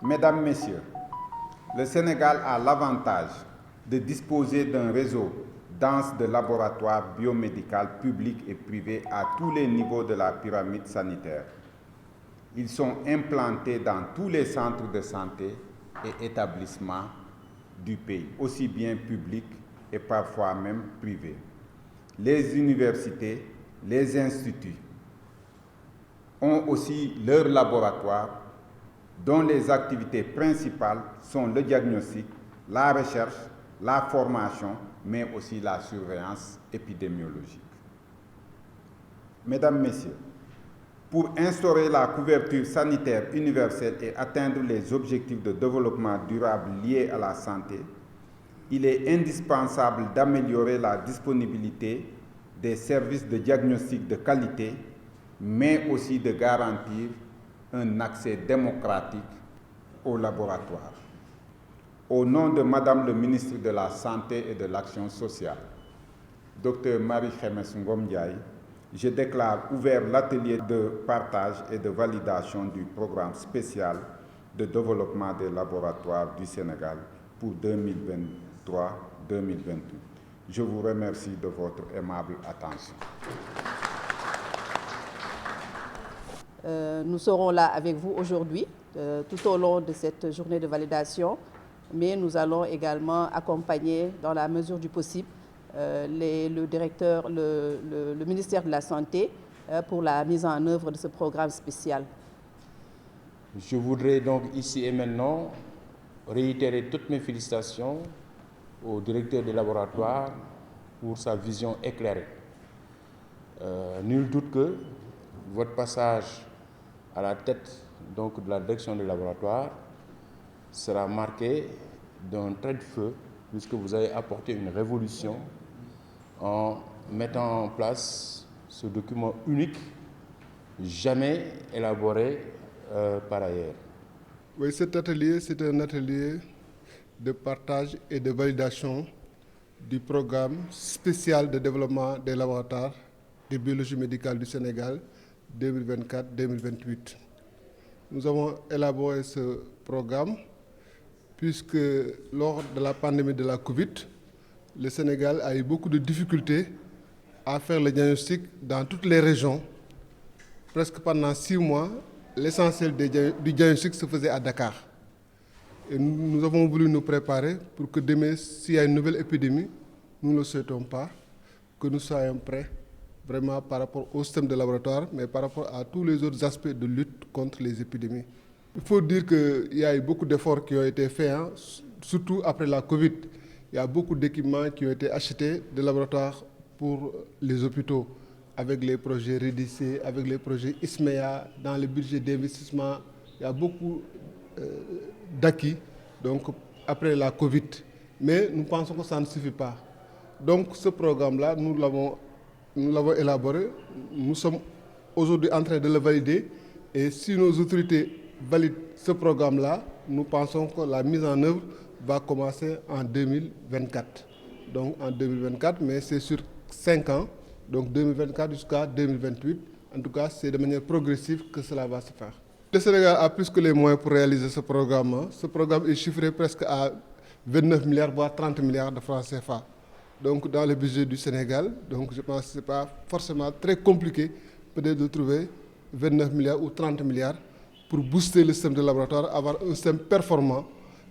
Mesdames, Messieurs, le Sénégal a l'avantage de disposer d'un réseau dense de laboratoires biomédicaux publics et privés à tous les niveaux de la pyramide sanitaire. Ils sont implantés dans tous les centres de santé et établissements du pays, aussi bien publics et parfois même privés. Les universités, les instituts ont aussi leurs laboratoires dont les activités principales sont le diagnostic, la recherche, la formation, mais aussi la surveillance épidémiologique. Mesdames, Messieurs, pour instaurer la couverture sanitaire universelle et atteindre les objectifs de développement durable liés à la santé, il est indispensable d'améliorer la disponibilité des services de diagnostic de qualité, mais aussi de garantir un accès démocratique aux laboratoires. Au nom de Madame le ministre de la Santé et de l'Action sociale, Dr Marie-Khemesse Ngom Ndiaye, je déclare ouvert l'atelier de partage et de validation du programme spécial de développement des laboratoires du Sénégal pour 2023-2028. Je vous remercie de votre aimable attention. Nous serons là avec vous aujourd'hui, tout au long de cette journée de validation, mais nous allons également accompagner, dans la mesure du possible, le ministère de la Santé pour la mise en œuvre de ce programme spécial. Je voudrais donc ici et maintenant réitérer toutes mes félicitations au directeur des laboratoires pour sa vision éclairée. Nul doute que votre passage à la tête donc, de la direction des laboratoires sera marqué d'un trait de feu, puisque vous avez apporté une révolution en mettant en place ce document unique, jamais élaboré par ailleurs. Oui, cet atelier, c'est un atelier de partage et de validation du programme spécial de développement des laboratoires de biologie médicale du Sénégal 2024-2028. Nous avons élaboré ce programme puisque lors de la pandémie de la Covid, le Sénégal a eu beaucoup de difficultés à faire le diagnostic dans toutes les régions. Presque pendant 6 mois, l'essentiel du diagnostic se faisait à Dakar. Et nous avons voulu nous préparer pour que demain, s'il y a une nouvelle épidémie, nous ne le souhaitons pas, que nous soyons prêts vraiment par rapport au système de laboratoire, mais par rapport à tous les autres aspects de lutte contre les épidémies. Il faut dire qu'il y a eu beaucoup d'efforts qui ont été faits, surtout après la Covid. Il y a beaucoup d'équipements qui ont été achetés de laboratoires pour les hôpitaux, avec les projets REDICE, avec les projets ISMEA, dans le budget d'investissement. Il y a beaucoup d'acquis donc, après la Covid. Mais nous pensons que ça ne suffit pas. Donc ce programme-là, nous l'avons élaboré. Nous sommes aujourd'hui en train de le valider. Et si nos autorités valident ce programme-là, nous pensons que la mise en œuvre va commencer en 2024. Donc en 2024, mais c'est sur 5 ans. Donc 2024 jusqu'à 2028. En tout cas, c'est de manière progressive que cela va se faire. Le Sénégal a plus que les moyens pour réaliser ce programme. Ce programme est chiffré presque à 29 milliards, voire 30 milliards de francs CFA. Donc dans le budget du Sénégal, donc je pense que ce n'est pas forcément très compliqué peut-être de trouver 29 milliards ou 30 milliards pour booster le système de laboratoire, avoir un système performant.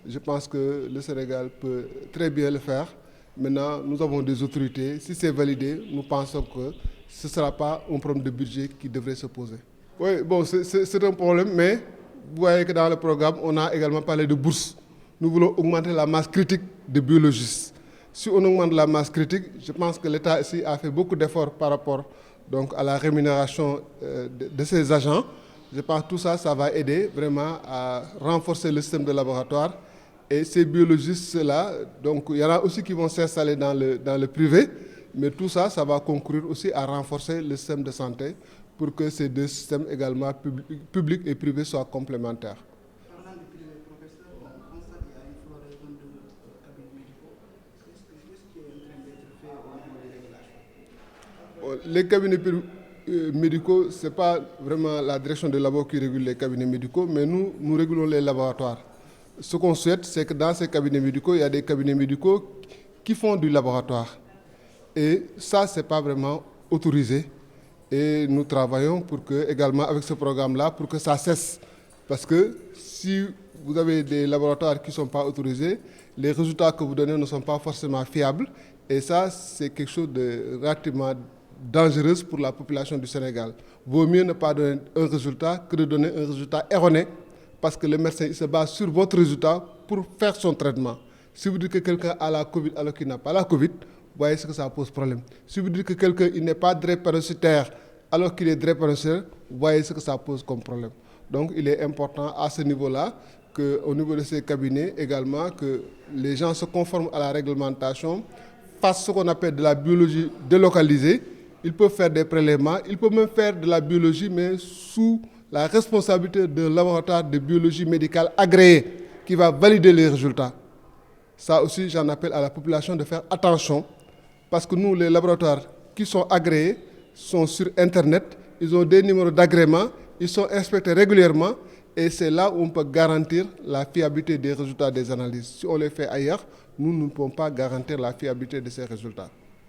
Je pense que le Sénégal peut très bien le faire. Maintenant, nous avons des autorités. Si c'est validé, nous pensons que ce ne sera pas un problème de budget qui devrait se poser. Oui, bon, c'est un problème, mais vous voyez que dans le programme, on a également parlé de bourse. Nous voulons augmenter la masse critique de biologistes. Si on augmente la masse critique, je pense que l'État ici a fait beaucoup d'efforts par rapport donc, à la rémunération de ses agents. Je pense que tout ça, ça va aider vraiment à renforcer le système de laboratoire. Et ces biologistes-là, donc il y en a aussi qui vont s'installer dans le privé, mais tout ça, ça va concourir aussi à renforcer le système de santé pour que ces deux systèmes également, public et privé, soient complémentaires. Parlant du privé, professeur, on constate qu'il y a une floraison de cabinets médicaux. Qu'est-ce qui est en train d'être fait au niveau des régulations? Les cabinets privés. médicaux, ce n'est pas vraiment la direction des labos qui régule les cabinets médicaux, mais nous régulons les laboratoires. Ce qu'on souhaite, c'est que dans ces cabinets médicaux, il y a des cabinets médicaux qui font du laboratoire. Et ça, ce n'est pas vraiment autorisé. Et nous travaillons pour que, également avec ce programme-là, pour que ça cesse. Parce que si vous avez des laboratoires qui ne sont pas autorisés, les résultats que vous donnez ne sont pas forcément fiables. Et ça, c'est quelque chose de relativement dangereux pour la population du Sénégal. Vaut mieux ne pas donner un résultat que de donner un résultat erroné, parce que le médecin il se base sur votre résultat pour faire son traitement. Si vous dites que quelqu'un a la Covid alors qu'il n'a pas la Covid, vous voyez ce que ça pose problème. Si vous dites que quelqu'un n'est pas drépanocytaire alors qu'il est drépanocytaire, vous voyez ce que ça pose comme problème. Donc il est important à ce niveau-là, qu'au niveau de ces cabinets également, que les gens se conforment à la réglementation, fassent ce qu'on appelle de la biologie délocalisée. Ils peuvent faire des prélèvements, ils peuvent même faire de la biologie, mais sous la responsabilité d'un laboratoire de biologie médicale agréé qui va valider les résultats. Ça aussi, j'en appelle à la population de faire attention, parce que nous, les laboratoires qui sont agréés sont sur Internet, ils ont des numéros d'agrément, ils sont inspectés régulièrement, et c'est là où on peut garantir la fiabilité des résultats des analyses. Si on les fait ailleurs, nous ne pouvons pas garantir la fiabilité de ces résultats.